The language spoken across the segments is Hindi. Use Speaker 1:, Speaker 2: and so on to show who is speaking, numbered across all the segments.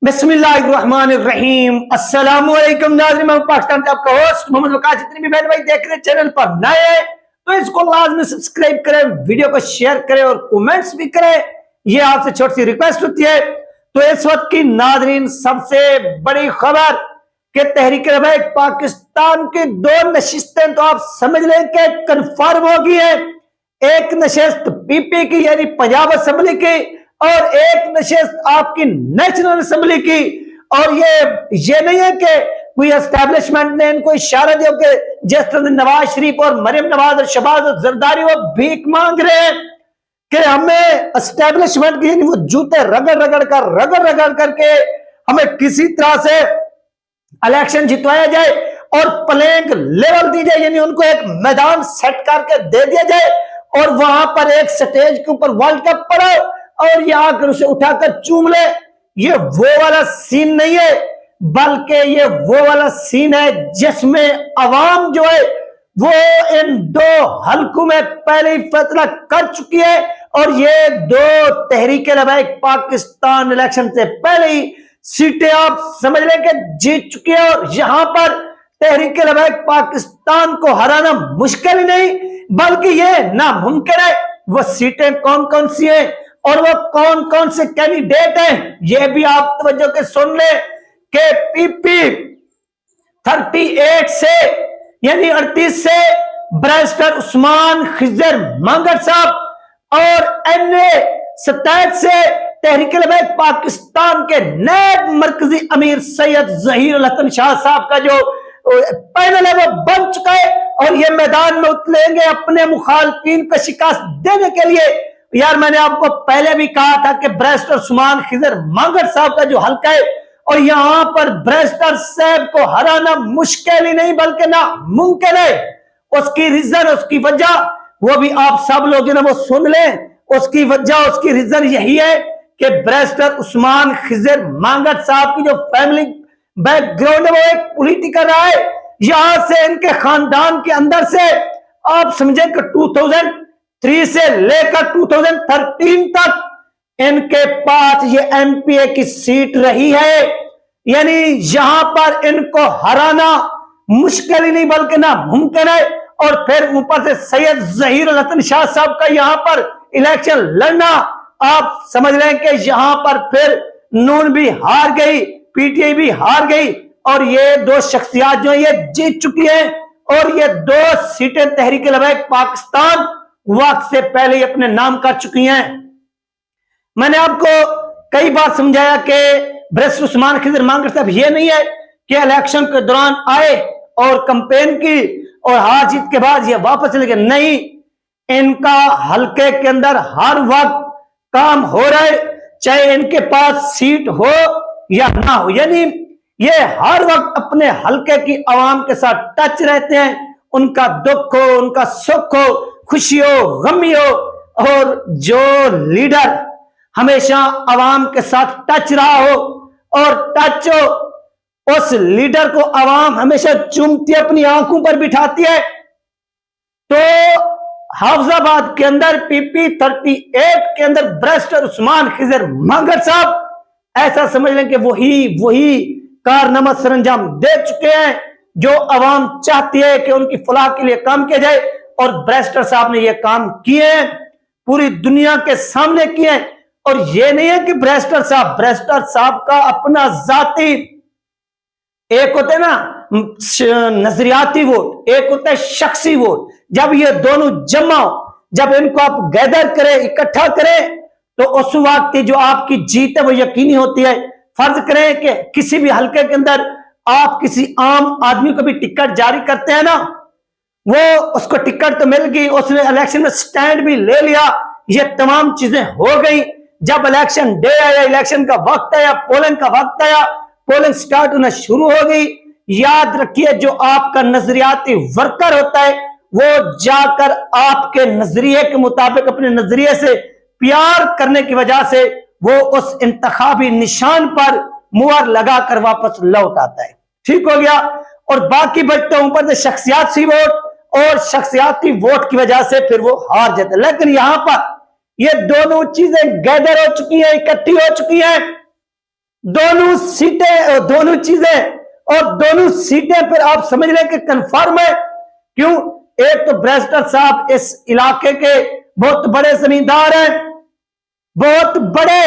Speaker 1: बिस्मिल्लाहिर्रहमानिर्रहीम। अस्सलामुअलैकुम नाज़रीन, मैं पाकिस्तान का आपका होस्ट मोहम्मद वकास। जितने भी बहन भाई देख रहे चैनल पर नए हैं तो इसको लाजमी सब्सक्राइब करें, वीडियो को शेयर करें और कमेंट्स भी करें। ये आपसे छोटी सी रिक्वेस्ट होती है। तो इस वक्त की नाज़रीन सबसे बड़ी खबर कि तहरीक लबैक पाकिस्तान की दो नशिस्तें तो आप समझ लें कि कंफर्म हो गई है। एक नशिस्त पीपी की यानी पंजाब असेंबली की और एक नशिस्त आपकी नेशनल असेंबली की। और ये नहीं है कि कोई एस्टैब्लिशमेंट ने इनको इशारा दिया कि जिस तरह नवाज शरीफ और मरियम नवाज और शहबाज और जरदारी वो भीख मांग रहे हैं कि हमें एस्टैब्लिशमेंट की वो जूते रगड़ करके हमें किसी तरह से इलेक्शन जितवाया जाए और प्लेइंग लेवल दी जाए, यानी उनको एक मैदान सेट करके दे दिया जाए और वहां पर एक स्टेज के ऊपर वर्ल्ड कप पड़े और ये आकर उसे उठाकर चूम ले। ये वो वाला सीन नहीं है, बल्कि ये वो वाला सीन है जिसमें अवाम जो है वो इन दो हलकों में पहले ही फैसला कर चुकी है। और ये दो तहरीक लबैक पाकिस्तान इलेक्शन से पहले ही सीटें आप समझ लें कि जीत चुकी है। और यहां पर तहरीक लबैक पाकिस्तान को हराना मुश्किल ही नहीं बल्कि ये नामुमकिन है। वो सीटें कौन कौन सी हैं और वो कौन कौन से कैंडिडेट हैं, ये भी आप तवज्जो के सुन ले कि पीपी 38 से यानी 38 से बैरिस्टर उस्मान खिजर मांगर साहब और एनए 27 से तहरीक लबैक पाकिस्तान के नए मरकजी अमीर सैयद जहीर हसन शाह साहब का जो पैनल है वो बन चुका है और ये मैदान में उतरेंगे अपने मुखालफिन को शिकस्त देने के लिए। यार मैंने आपको पहले भी कहा था कि बैरिस्टर उस्मान खिजर मांगर साहब का जो हल्का है और यहां पर बैरिस्टर साहब को हराना मुश्किल ही नहीं बल्कि नामुमकिन है। उसकी रीजन, उसकी वजह वो भी आप सब लोग वो सुन लें। उसकी वजह, उसकी रीजन यही है कि बैरिस्टर उस्मान खिजर मांगर साहब की जो फैमिली बैकग्राउंड है वो एक पॉलिटिकल रहा है। यहां से इनके खानदान के अंदर से आप समझे कि 2003 से लेकर 2013 तक इनके पास ये एमपीए की सीट रही है, यानी यहां पर इनको हराना मुश्किल ही नहीं बल्कि नामुमकिन है। और फिर ऊपर से सैयद जहीर हसन शाह साहब का यहां पर इलेक्शन लड़ना, आप समझ लें कि यहां पर फिर नून भी हार गई, पीटीआई भी हार गई और ये दो शख्सियात जो ये जीत चुकी हैं और ये दो सीटें तहरीक लबैक पाकिस्तान वक्त से पहले ही अपने नाम कर चुकी हैं। मैंने आपको कई बार समझाया कि बैरिस्टर उस्मान खिजर मांगर साहब ये नहीं है कि इलेक्शन के दौरान आए और कैंपेन की और हार जीत के बाद ये वापस चले गए, नहीं। इनका हल्के के अंदर हर वक्त काम हो रहा है, चाहे इनके पास सीट हो या ना हो, यानी ये हर वक्त अपने हल्के की आवाम के साथ टच रहते हैं। उनका दुख हो, उनका सुख हो, खुशी हो, गमी हो, और जो लीडर हमेशा आवाम के साथ टच रहा हो और टच हो, उस लीडर को आवाम हमेशा चूमती अपनी आंखों पर बिठाती है। तो हाफिजाबाद के अंदर पीपी 38 के अंदर बैरिस्टर उस्मान खिजर मांगर साहब ऐसा समझ लें कि वही कारनामा सरंजाम दे चुके हैं जो आवाम चाहती है कि उनकी फलाह के लिए काम किया जाए। और बैरिस्टर साहब ने ये काम किए हैं, पूरी दुनिया के सामने किए हैं। और ये नहीं है कि बैरिस्टर साहब का अपना जाती, एक होता है ना नजरियाती वोट, एक होता है शख्सी वोट। जब ये दोनों जमा हो, जब इनको आप गैदर करें, इकट्ठा करें, तो उस वक्त जो आपकी जीत है वो यकीनी होती है। फर्ज करें कि किसी भी हल्के के अंदर आप किसी आम आदमी को भी टिकट जारी करते हैं ना, वो उसको टिकट तो मिल गई, उसने इलेक्शन में स्टैंड भी ले लिया, ये तमाम चीजें हो गई। जब इलेक्शन डे आया, इलेक्शन का वक्त आया, पोलिंग का वक्त आया, पोलिंग स्टार्ट होना शुरू हो गई, याद रखिए जो आपका नजरियाती वर्कर होता है वो जाकर आपके नजरिए के मुताबिक अपने नजरिए से प्यार करने की वजह से वो उस इंतखाबी निशान पर मुहर लगाकर वापस लौट आता है। ठीक हो गया। और बाकी बचते ऊपर से शख्सियाती वोट, और शख्सियाती वोट की वजह से फिर वो हार जाते। लेकिन यहां पर ये दोनों चीजें गैदर हो चुकी हैं, इकट्ठी हो चुकी हैं। दोनों सीटें, दोनों चीजें, और दोनों सीटें पर आप समझ लें कि कंफर्म है। क्यों? एक तो ब्रेस्टर साहब इस इलाके के बहुत बड़े जमींदार हैं, बहुत बड़े,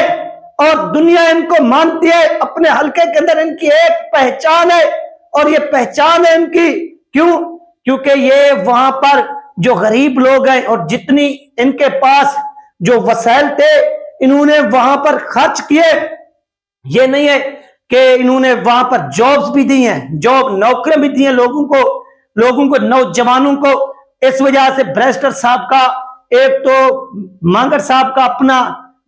Speaker 1: और दुनिया इनको मानती है। अपने हलके के अंदर इनकी एक पहचान है, और ये पहचान है इनकी। क्यों? क्योंकि ये वहां पर जो गरीब लोग हैं और जितनी इनके पास जो वसाइल थे इन्होंने वहां पर खर्च किए। ये नहीं है कि इन्होंने वहां पर जॉब्स भी दी हैं, जॉब नौकरियां भी दी हैं लोगों को नौजवानों को। इस वजह से ब्रेस्टर साहब का, एक तो मांगड़ साहब का अपना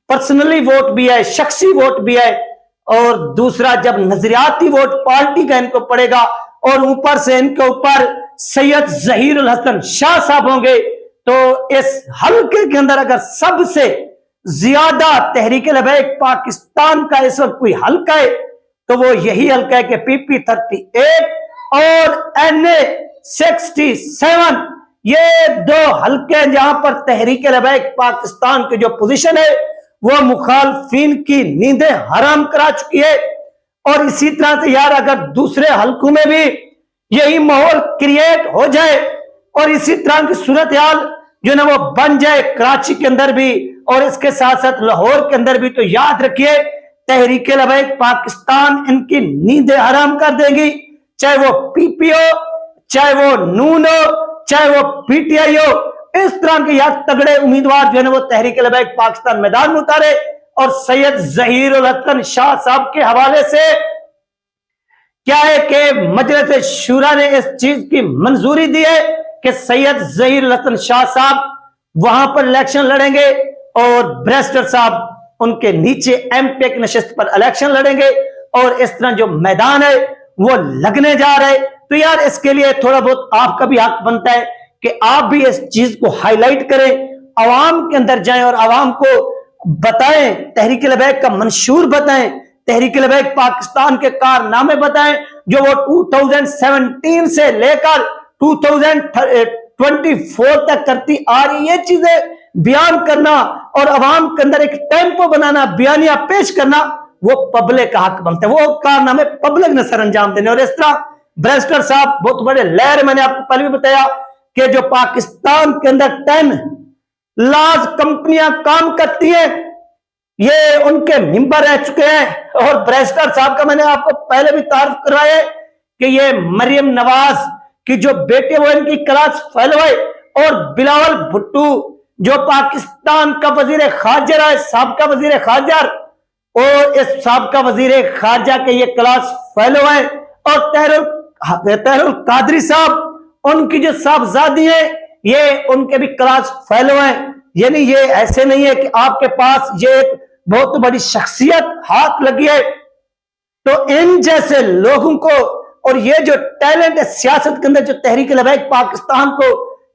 Speaker 1: पर्सनली वोट भी है, शख्सी वोट भी है, और दूसरा जब नजरियाती वोट पार्टी का इनको पड़ेगा, और ऊपर से इनके ऊपर सैयद जहीर उल हसन शाह साहब होंगे, तो इस हल्के के अंदर अगर सबसे ज्यादा तहरीक लबैक पाकिस्तान का इस वक्त कोई हल्का है तो वो यही हल्का है कि PP 38 और NA 67। ये दो हल्के जहां पर तहरीक लबैक पाकिस्तान की जो पोजीशन है वो मुखालफिन की नींदें हराम करा चुकी है। और इसी तरह से यार अगर दूसरे हल्कों में भी यही माहौल क्रिएट हो जाए और इसी तरह की सूरत हाल जो ना वो बन जाए कराची के अंदर भी और इसके साथ साथ लाहौर के अंदर भी, तो याद रखिए तहरीक लबैक पाकिस्तान इनकी नींदें हराम कर देगी। चाहे वो PP हो, चाहे वो नून हो, चाहे वो PTI हो, इस तरह के यार तगड़े उम्मीदवार जो है ना वो तहरीक लबैक पाकिस्तान मैदान में उतारे। और सैयद जहीर उल हसन शाह साहब के हवाले से क्या है कि मजलिस शूरा ने इस चीज की मंजूरी दी है कि सैयद जहीर उल हसन शाह साहब वहां पर इलेक्शन लड़ेंगे और ब्रेस्टर साहब उनके नीचे MP की नशिस्त पर इलेक्शन लड़ेंगे। और इस तरह जो मैदान है वो लगने जा रहे। तो यार इसके लिए थोड़ा बहुत आपका भी हक बनता है कि आप भी इस चीज को हाईलाइट करें, अवाम के अंदर जाएं और अवाम को बताएं, तहरीक लबैक का मंशूर बताएं, तहरीक लबैक पाकिस्तान के कारनामे बताएं जो वो 2017 से लेकर 2024 तक करती आ रही। ये चीजें बयान करना और अवाम के अंदर एक टेम्पो बनाना, बयानिया पेश करना, वो पब्लिक का हक बनता है, वो कारनामे पब्लिक ने सर अंजाम देने। और इस तरह ब्रेस्टर साहब बहुत बड़े लहर, मैंने आपको पहले भी बताया कि जो पाकिस्तान के अंदर 10 लार्ज कंपनियां काम करती हैं ये उनके मेंबर रह चुके हैं। और ब्रेस्टर साहब का मैंने आपको पहले भी तारीफ करवाया है कि ये मरियम नवाज की जो बेटे वो इनकी क्लास फेलो है, और बिलावल भुट्टो जो पाकिस्तान का वजीर खारजा है, साबका वजीर खारजा, और इस साबका वजीर खारजा के ये क्लास फेलो है। और तहरुल कादरी साहब, उनकी जो साहबजादी है ये उनके भी क्लास फेलो हैं। यानी ये ऐसे नहीं है कि आपके पास ये एक बहुत बड़ी शख्सियत हाथ लगी है। तो इन जैसे लोगों को और ये जो टैलेंट है सियासत के अंदर, जो तहरीक लबैक पाकिस्तान को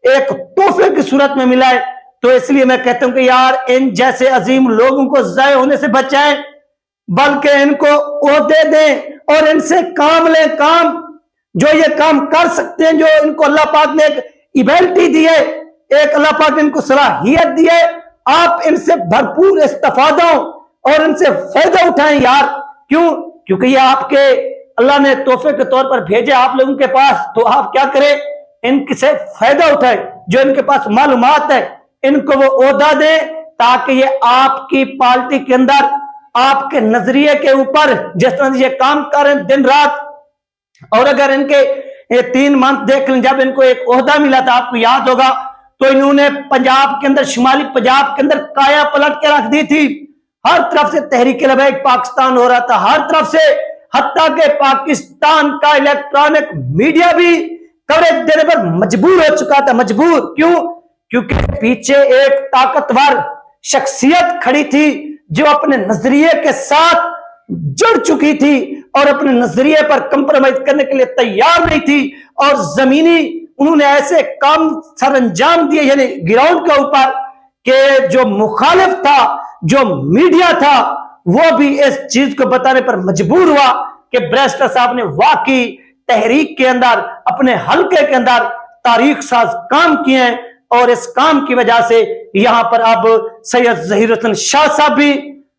Speaker 1: एक तोहफे की सूरत में मिला है, तो इसलिए मैं कहता हूं कि यार इन जैसे अजीम लोगों को जाय होने से बचाएं, बल्कि इनको ओहदे दें और इनसे काम लें, काम जो ये काम कर सकते हैं, जो इनको अल्लाह पाक ने एक एबिलिटी दी है, एक अल्लाह पाक ने इनको सलाहियत दी है, आप इनसे भरपूर इस्तेफादा और इनसे फायदा उठाएं यार। क्यों? क्योंकि ये आपके अल्लाह ने तोहफे के तौर पर भेजे आप लोगों के पास, तो आप क्या करें, इनसे फायदा उठाएं। जो इनके पास मालूमात है इनको वो ओहदा दें, ताकि ये आपकी पार्टी के अंदर आपके नजरिए के ऊपर जिस तरह से ये काम कर रहे हैं दिन रात। और अगर इनके ये 3 मंथ देख लें, जब इनको एक ओहदा मिला था, आपको याद होगा, तो इन्होंने पंजाब के अंदर, शुमाली पंजाब के अंदर काया पलट के रख दी थी। हर तरफ से तहरीक लबैक पाकिस्तान हो रहा था, हर तरफ से, हत्ता के पाकिस्तान का इलेक्ट्रॉनिक मीडिया भी कवरेज देने पर मजबूर हो चुका था। मजबूर क्यों? क्योंकि पीछे एक ताकतवर शख्सियत खड़ी थी जो अपने नजरिए के साथ जुड़ चुकी थी और अपने नजरिए पर कंप्रोमाइज करने के लिए तैयार नहीं थी। और जमीनी उन्होंने ऐसे काम सर अंजाम दिए, यानी ग्राउंड के ऊपर, कि जो मुखालिफ था, जो मीडिया था, वो भी इस चीज को बताने पर मजबूर हुआ कि ब्रेस्टर साहब ने वाकई तहरीक के अंदर, अपने हल्के के अंदर तारीख साज काम किए हैं। और इस काम की वजह से यहां पर अब सैयद जहीर हसन शाह साहब भी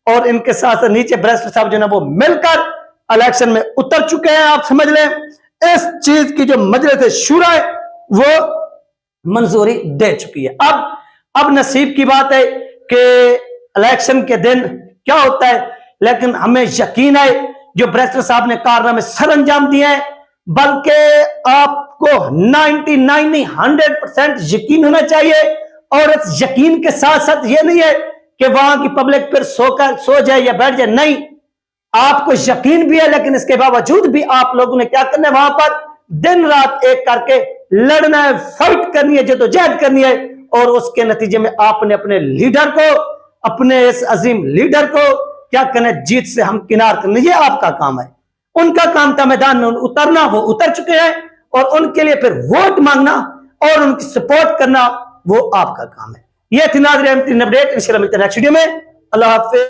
Speaker 1: और इनके साथ नीचे बैरिस्टर साहब जो है वो मिलकर इलेक्शन में उतर चुके हैं। आप समझ लें इस चीज की जो मजलिस शूरा है वो मंजूरी दे चुकी है। अब नसीब की बात है कि इलेक्शन के दिन क्या होता है, लेकिन हमें यकीन है जो बैरिस्टर साहब ने कारनामे सर अंजाम दिए हैं, बल्कि आपको 99 नहीं 100% यकीन होना चाहिए। और इस यकीन के साथ साथ ये नहीं है कि वहां की पब्लिक फिर सो जाए या बैठ जाए, नहीं, आपको यकीन भी है, लेकिन इसके बावजूद भी आप लोगों ने क्या करना है, वहां पर दिन रात एक करके लड़ना है, फाइट करनी है, जद्दोजहद करनी है। और उसके नतीजे में आपने अपने लीडर को, अपने इस अजीम लीडर को क्या करना है, जीत से हम किनार करना, ये आपका काम है। उनका काम था मैदान में उतरना, वो उतर चुके हैं, और उनके लिए फिर वोट मांगना और उनकी सपोर्ट करना वो आपका काम है। ये थी नाज़रीन अपडेट, इंशाल्लाह मिलते हैं नेक्स्ट वीडियो में। अल्लाह हाफिज़।